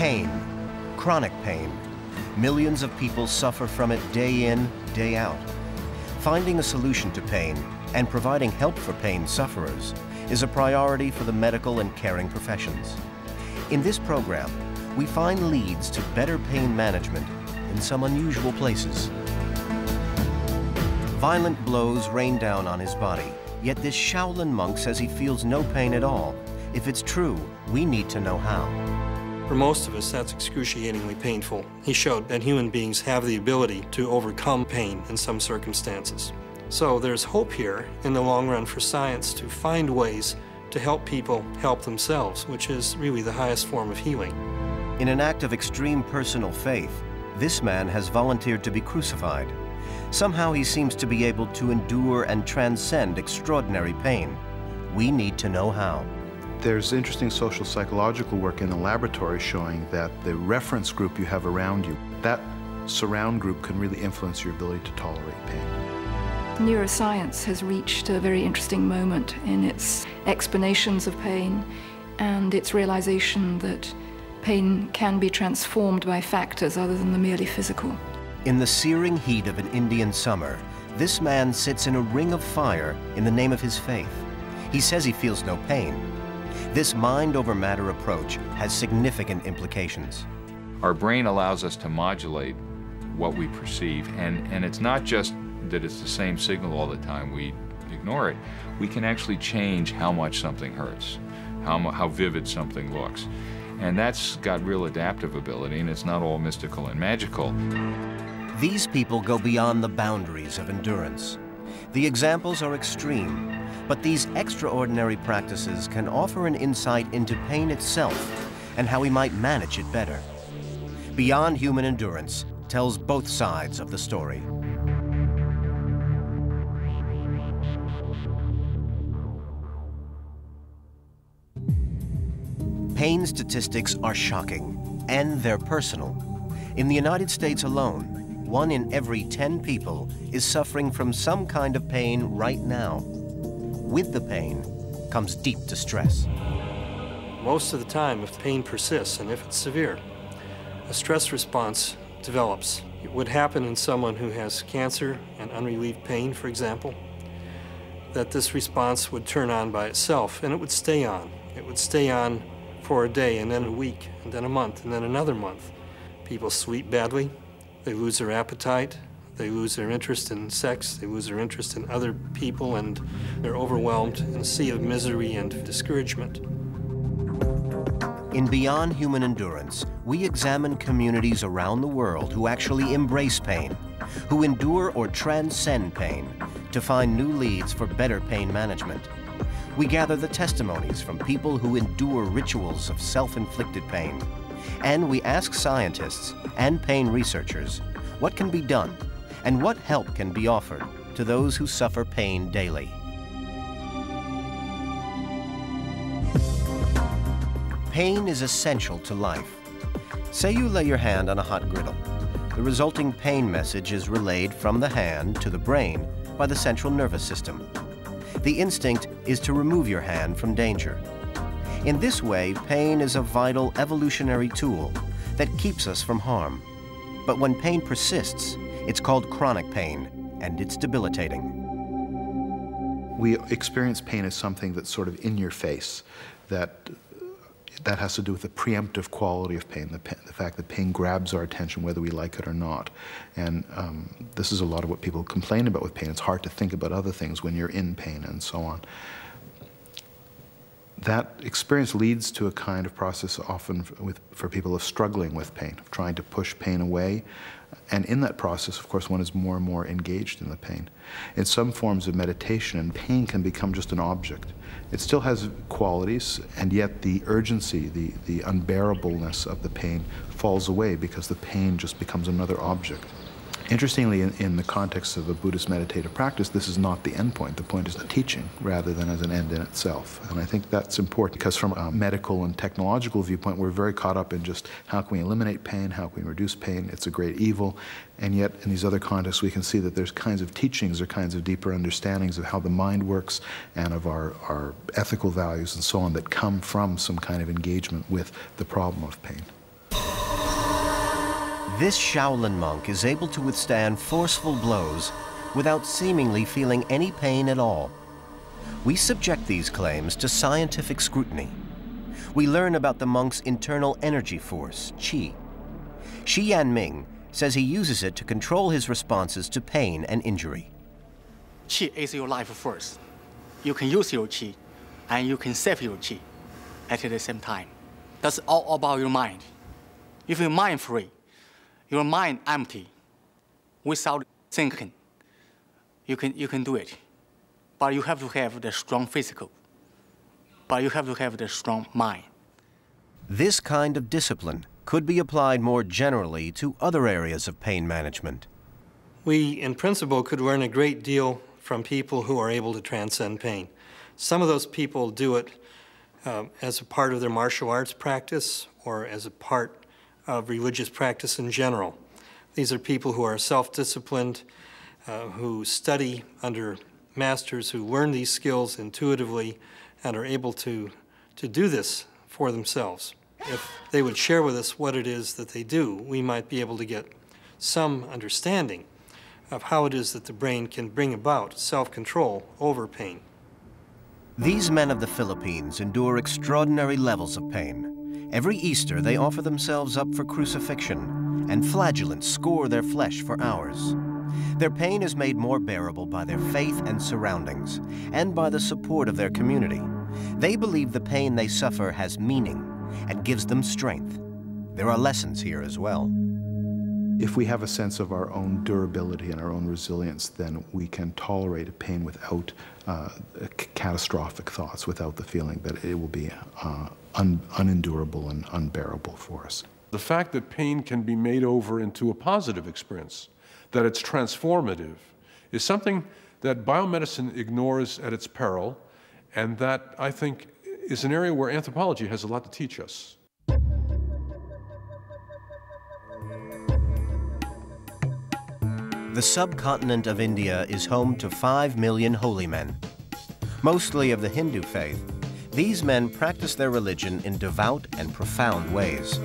Pain, chronic pain. Millions of people suffer from it day in, day out. Finding a solution to pain and providing help for pain sufferers is a priority for the medical and caring professions. In this program, we find leads to better pain management in some unusual places. Violent blows rain down on his body, yet this Shaolin monk says he feels no pain at all. If it's true, we need to know how. For most of us, that's excruciatingly painful. He showed that human beings have the ability to overcome pain in some circumstances. So there's hope here in the long run for science to find ways to help people help themselves, which is really the highest form of healing. In an act of extreme personal faith, this man has volunteered to be crucified. Somehow he seems to be able to endure and transcend extraordinary pain. We need to know how. There's interesting social psychological work in the laboratory showing that the reference group you have around you, that surround group can really influence your ability to tolerate pain. Neuroscience has reached a very interesting moment in its explanations of pain and its realization that pain can be transformed by factors other than the merely physical. In the searing heat of an Indian summer, this man sits in a ring of fire in the name of his faith. He says he feels no pain. This mind-over-matter approach has significant implications. Our brain allows us to modulate what we perceive, and it's not just that it's the same signal all the time, we ignore it. We can actually change how much something hurts, how vivid something looks. And that's got real adaptive ability, and it's not all mystical and magical. These people go beyond the boundaries of endurance. The examples are extreme, but these extraordinary practices can offer an insight into pain itself and how we might manage it better. Beyond Human Endurance tells both sides of the story. Pain statistics are shocking, and they're personal. In the United States alone, 1 in every 10 people is suffering from some kind of pain right now. With the pain comes deep distress. Most of the time, if pain persists and if it's severe, a stress response develops. It would happen in someone who has cancer and unrelieved pain, for example, that this response would turn on by itself, and it would stay on. It would stay on for a day, and then a week, and then a month, and then another month. People sleep badly, they lose their appetite, they lose their interest in sex, they lose their interest in other people, and they're overwhelmed in a sea of misery and discouragement. In Beyond Human Endurance, we examine communities around the world who actually embrace pain, who endure or transcend pain, to find new leads for better pain management. We gather the testimonies from people who endure rituals of self-inflicted pain, and we ask scientists and pain researchers what can be done and what help can be offered to those who suffer pain daily. Pain is essential to life. Say you lay your hand on a hot griddle. The resulting pain message is relayed from the hand to the brain by the central nervous system. The instinct is to remove your hand from danger. In this way, pain is a vital evolutionary tool that keeps us from harm. But when pain persists, it's called chronic pain, and it's debilitating. We experience pain as something that's sort of in your face, that has to do with the preemptive quality of pain, the fact that pain grabs our attention whether we like it or not. And this is a lot of what people complain about with pain. It's hard to think about other things when you're in pain and so on. That experience leads to a kind of process often for people of struggling with pain, of trying to push pain away. And in that process, of course, one is more and more engaged in the pain. In some forms of meditation, pain can become just an object. It still has qualities, and yet the urgency, the unbearableness of the pain falls away because the pain just becomes another object. Interestingly, in the context of a Buddhist meditative practice, this is not the end point. The point is the teaching rather than as an end in itself. And I think that's important because from a medical and technological viewpoint, we're very caught up in just how can we eliminate pain, how can we reduce pain, it's a great evil. And yet in these other contexts, we can see that there's kinds of teachings or kinds of deeper understandings of how the mind works and of our ethical values and so on that come from some kind of engagement with the problem of pain. This Shaolin monk is able to withstand forceful blows without seemingly feeling any pain at all. We subject these claims to scientific scrutiny. We learn about the monk's internal energy force, qi. Shi Yanming says he uses it to control his responses to pain and injury. Qi is your life force. You can use your qi, and you can save your qi at the same time. That's all about your mind. If your mind free, your mind empty, without thinking, you can do it. But you have to have the strong physical. But you have to have the strong mind. This kind of discipline could be applied more generally to other areas of pain management. We, in principle, could learn a great deal from people who are able to transcend pain. Some of those people do it as a part of their martial arts practice or as a part of religious practice in general. These are people who are self-disciplined, who study under masters who learn these skills intuitively and are able to do this for themselves. If they would share with us what it is that they do, we might be able to get some understanding of how it is that the brain can bring about self-control over pain. These men of the Philippines endure extraordinary levels of pain. Every Easter, they offer themselves up for crucifixion, and flagellants score their flesh for hours. Their pain is made more bearable by their faith and surroundings, and by the support of their community. They believe the pain they suffer has meaning and gives them strength. There are lessons here as well. If we have a sense of our own durability and our own resilience, then we can tolerate pain without catastrophic thoughts, without the feeling that it will be unendurable and unbearable for us. The fact that pain can be made over into a positive experience, that it's transformative, is something that biomedicine ignores at its peril, and that, I think, is an area where anthropology has a lot to teach us. The subcontinent of India is home to 5 million holy men. Mostly of the Hindu faith, these men practice their religion in devout and profound ways.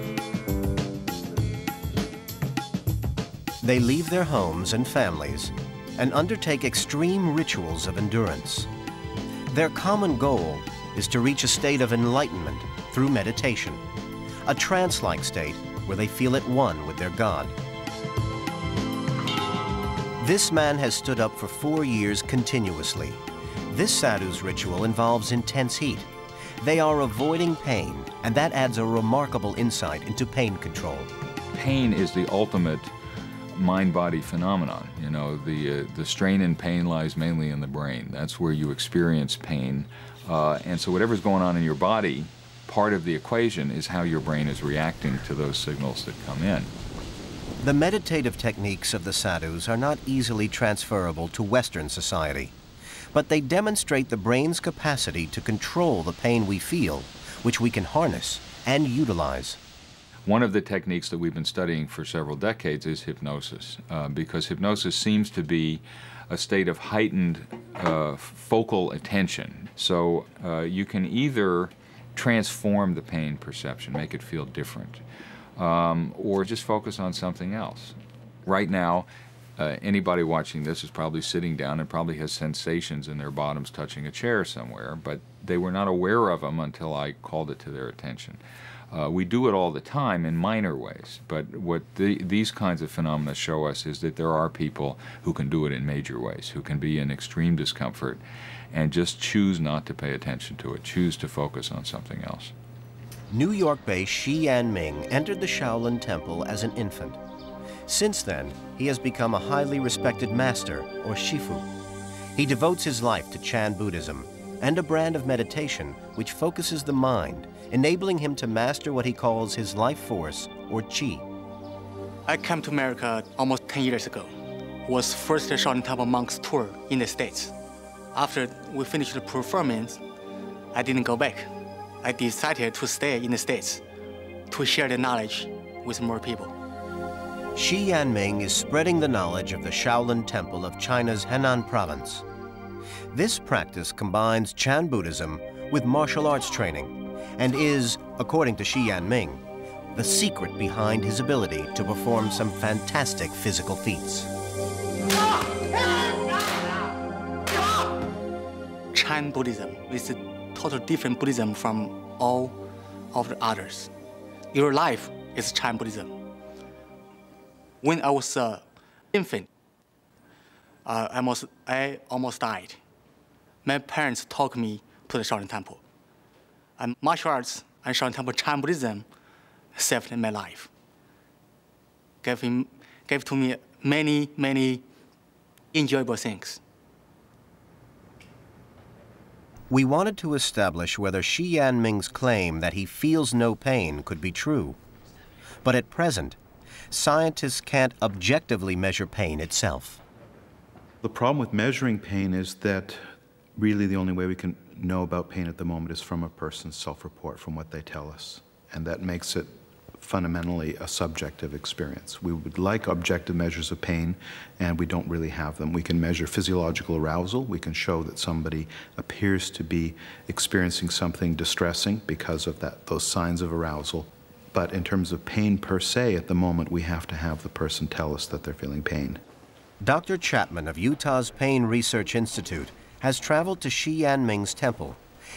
They leave their homes and families and undertake extreme rituals of endurance. Their common goal is to reach a state of enlightenment through meditation, a trance-like state where they feel at one with their God. This man has stood up for 4 years continuously. This sadhu's ritual involves intense heat. They are avoiding pain, and that adds a remarkable insight into pain control. Pain is the ultimate mind-body phenomenon. You know, the strain and pain lies mainly in the brain. That's where you experience pain. And so whatever's going on in your body, part of the equation is how your brain is reacting to those signals that come in. The meditative techniques of the sadhus are not easily transferable to Western society, but they demonstrate the brain's capacity to control the pain we feel, which we can harness and utilize. One of the techniques that we've been studying for several decades is hypnosis, because hypnosis seems to be a state of heightened focal attention. So you can either transform the pain perception, make it feel different, or just focus on something else. Right now, anybody watching this is probably sitting down and probably has sensations in their bottoms touching a chair somewhere, but they were not aware of them until I called it to their attention. We do it all the time in minor ways, but what these kinds of phenomena show us is that there are people who can do it in major ways, who can be in extreme discomfort and just choose not to pay attention to it, choose to focus on something else. New York-based Shi Yanming entered the Shaolin Temple as an infant. Since then, he has become a highly respected master, or Shifu. He devotes his life to Chan Buddhism and a brand of meditation which focuses the mind, enabling him to master what he calls his life force, or qi. I came to America almost 10 years ago. It was first Shaolin Temple monks tour in the States. After we finished the performance, I didn't go back. I decided to stay in the States to share the knowledge with more people. Shi Yanming is spreading the knowledge of the Shaolin Temple of China's Henan province. This practice combines Chan Buddhism with martial arts training and is, according to Shi Yanming, the secret behind his ability to perform some fantastic physical feats. Chan Buddhism is a totally different Buddhism from all of the others. Your life is Chan Buddhism. When I was an infant, I almost died. My parents took me to the Shaolin Temple. And martial arts and Shaolin Temple Chan Buddhism saved my life. Gave to me many, many enjoyable things. We wanted to establish whether Shi Yanming's claim that he feels no pain could be true. But at present, scientists can't objectively measure pain itself. The problem with measuring pain is that really the only way we can know about pain at the moment is from a person's self-report, from what they tell us. And that makes it fundamentally a subjective experience. We would like objective measures of pain, and we don't really have them. We can measure physiological arousal. We can show that somebody appears to be experiencing something distressing because of those signs of arousal. But in terms of pain per se, at the moment, we have to have the person tell us that they're feeling pain. Dr. Chapman of Utah's Pain Research Institute has traveled to Shi Yanming's temple.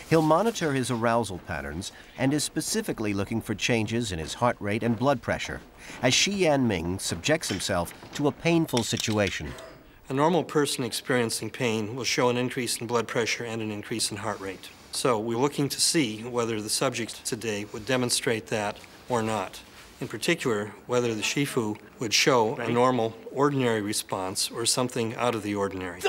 He'll monitor his arousal patterns and is specifically looking for changes in his heart rate and blood pressure as Shi Yanming subjects himself to a painful situation. A normal person experiencing pain will show an increase in blood pressure and an increase in heart rate. So we're looking to see whether the subject today would demonstrate that or not. In particular, whether the Shifu would show a normal, ordinary response or something out of the ordinary.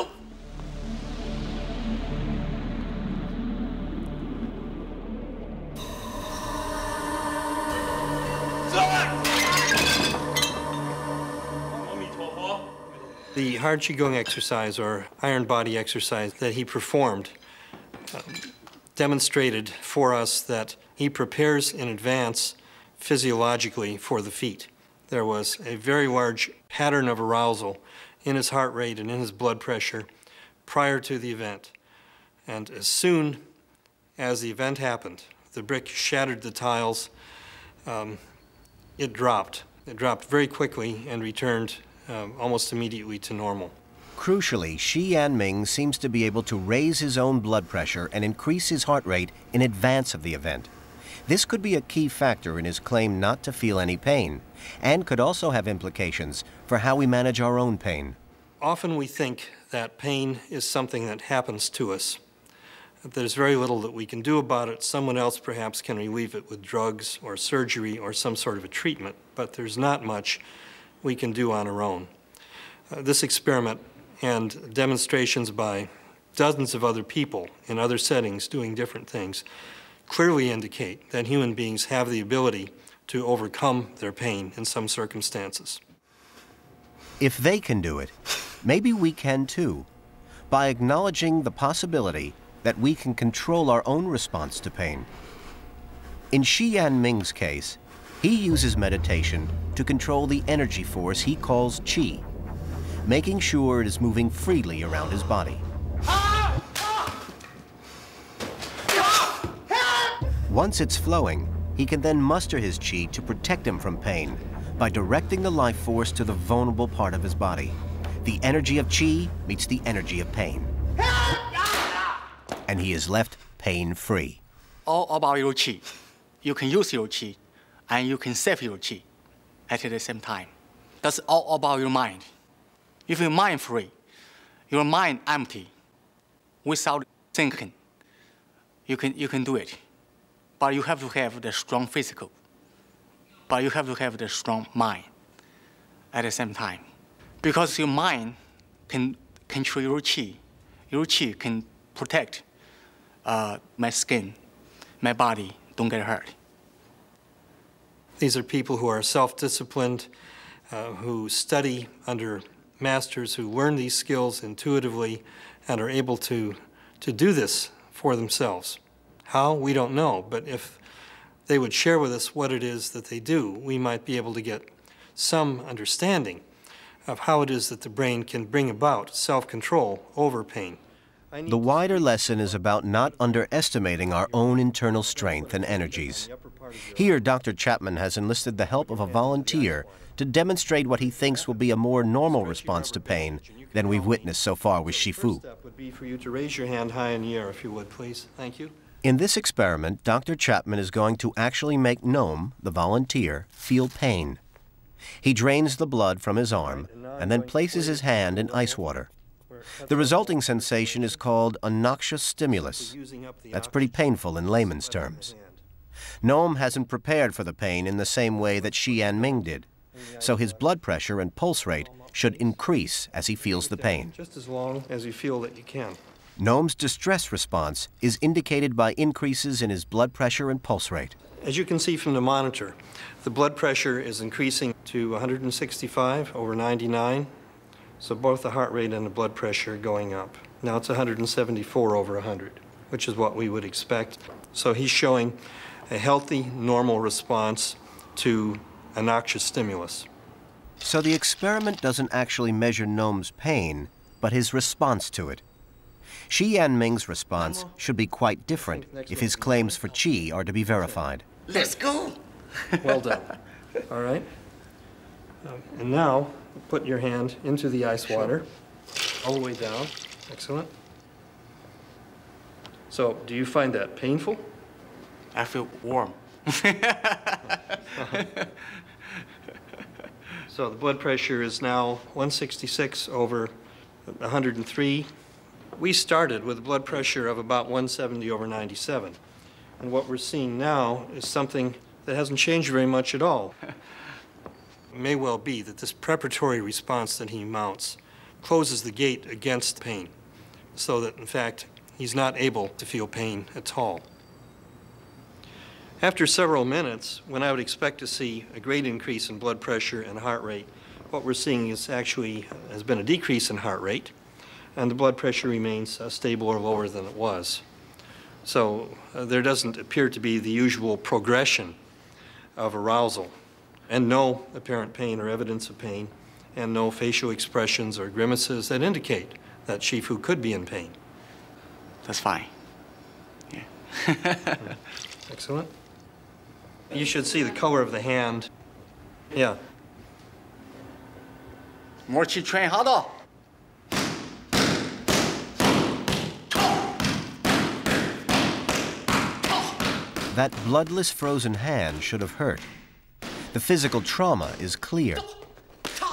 The hard Qigong exercise, or iron body exercise, that he performed demonstrated for us that he prepares in advance physiologically for the feat. There was a very large pattern of arousal in his heart rate and in his blood pressure prior to the event. And as soon as the event happened, the brick shattered the tiles, it dropped. It dropped very quickly and returned almost immediately to normal. Crucially, Shi Yanming seems to be able to raise his own blood pressure and increase his heart rate in advance of the event. This could be a key factor in his claim not to feel any pain, and could also have implications for how we manage our own pain. Often we think that pain is something that happens to us. There's very little that we can do about it. Someone else perhaps can relieve it with drugs or surgery or some sort of a treatment, but there's not much we can do on our own. This experiment and demonstrations by dozens of other people in other settings doing different things clearly indicate that human beings have the ability to overcome their pain in some circumstances. If they can do it, maybe we can too, by acknowledging the possibility that we can control our own response to pain. In Shi Yanming's case, he uses meditation to control the energy force he calls qi, making sure it is moving freely around his body. Once it's flowing, he can then muster his qi to protect him from pain by directing the life force to the vulnerable part of his body. The energy of qi meets the energy of pain, and he is left pain-free. All about your qi. You can use your qi, and you can save your qi at the same time. That's all about your mind. If your mind free, your mind empty, without thinking, you can do it. But you have to have the strong physical. But you have to have the strong mind at the same time. Because your mind can control your qi. Your qi can protect my skin, my body, don't get hurt. These are people who are self-disciplined, who study under masters who learn these skills intuitively and are able to do this for themselves. How? We don't know, but if they would share with us what it is that they do, we might be able to get some understanding of how it is that the brain can bring about self-control over pain. The wider lesson is about not underestimating our own internal strength and energies. Here, Dr. Chapman has enlisted the help of a volunteer to demonstrate what he thinks will be a more normal response to pain than we've witnessed so far with Shifu. First step would be for you to raise your hand high in the air, if you would, please. Thank you. In this experiment, Dr. Chapman is going to actually make Noam, the volunteer, feel pain. He drains the blood from his arm and then places his hand in ice water. The resulting sensation is called a noxious stimulus. That's pretty painful in layman's terms. Noam hasn't prepared for the pain in the same way that Shi Yanming did, so his blood pressure and pulse rate should increase as he feels the pain. Just as long as you feel that you can. Noam's distress response is indicated by increases in his blood pressure and pulse rate. As you can see from the monitor, the blood pressure is increasing to 165 over 99. So both the heart rate and the blood pressure are going up. Now it's 174 over 100, which is what we would expect. So he's showing a healthy, normal response to a noxious stimulus. So the experiment doesn't actually measure Noam's pain, but his response to it. Shi Yanming's response should be quite different if his claims for qi are to be verified. Let's go. Well done. All right. And now, put your hand into the ice water, all the way down. Excellent. So, do you find that painful? I feel warm. So the blood pressure is now 166 over 103. We started with a blood pressure of about 170 over 97. And what we're seeing now is something that hasn't changed very much at all. It may well be that this preparatory response that he mounts closes the gate against pain, so that, in fact, he's not able to feel pain at all. After several minutes, when I would expect to see a great increase in blood pressure and heart rate, what we're seeing is actually has been a decrease in heart rate, and the blood pressure remains stable or lower than it was. So there doesn't appear to be the usual progression of arousal, and no apparent pain or evidence of pain, and no facial expressions or grimaces that indicate that Shifu could be in pain. That's fine. Yeah. Excellent. You should see the color of the hand. Yeah. More qi train, 好的. That bloodless frozen hand should have hurt. The physical trauma is clear.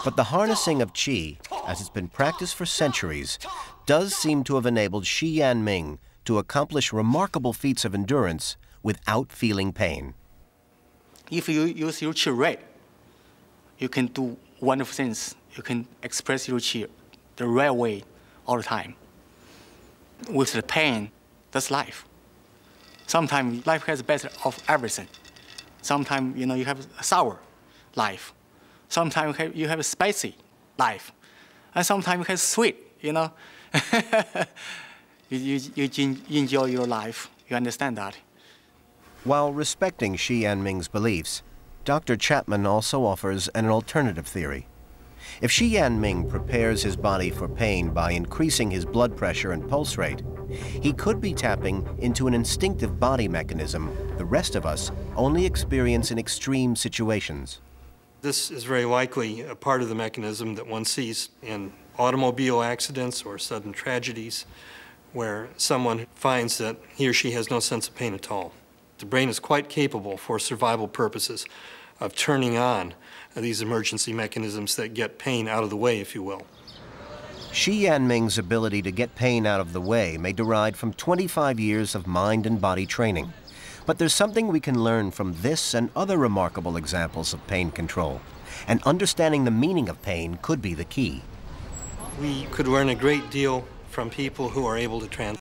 But the harnessing of qi, as it's been practiced for centuries, does seem to have enabled Shi Yanming to accomplish remarkable feats of endurance without feeling pain. If you use your qi right, you can do wonderful things. You can express your qi the right way all the time. With the pain, that's life. Sometimes life has better of everything. Sometimes, you have a sour life. Sometimes you have a spicy life. And sometimes you have sweet, you enjoy your life. You understand that. While respecting Shi Yanming's beliefs, Dr. Chapman also offers an alternative theory. If Shi Yanming prepares his body for pain by increasing his blood pressure and pulse rate, he could be tapping into an instinctive body mechanism the rest of us only experience in extreme situations. This is very likely a part of the mechanism that one sees in automobile accidents or sudden tragedies, where someone finds that he or she has no sense of pain at all. The brain is quite capable, for survival purposes, of turning on these emergency mechanisms that get pain out of the way, if you will. Shi Yanming's ability to get pain out of the way may derive from 25 years of mind and body training. But there's something we can learn from this and other remarkable examples of pain control. And understanding the meaning of pain could be the key. We could learn a great deal from people who are able to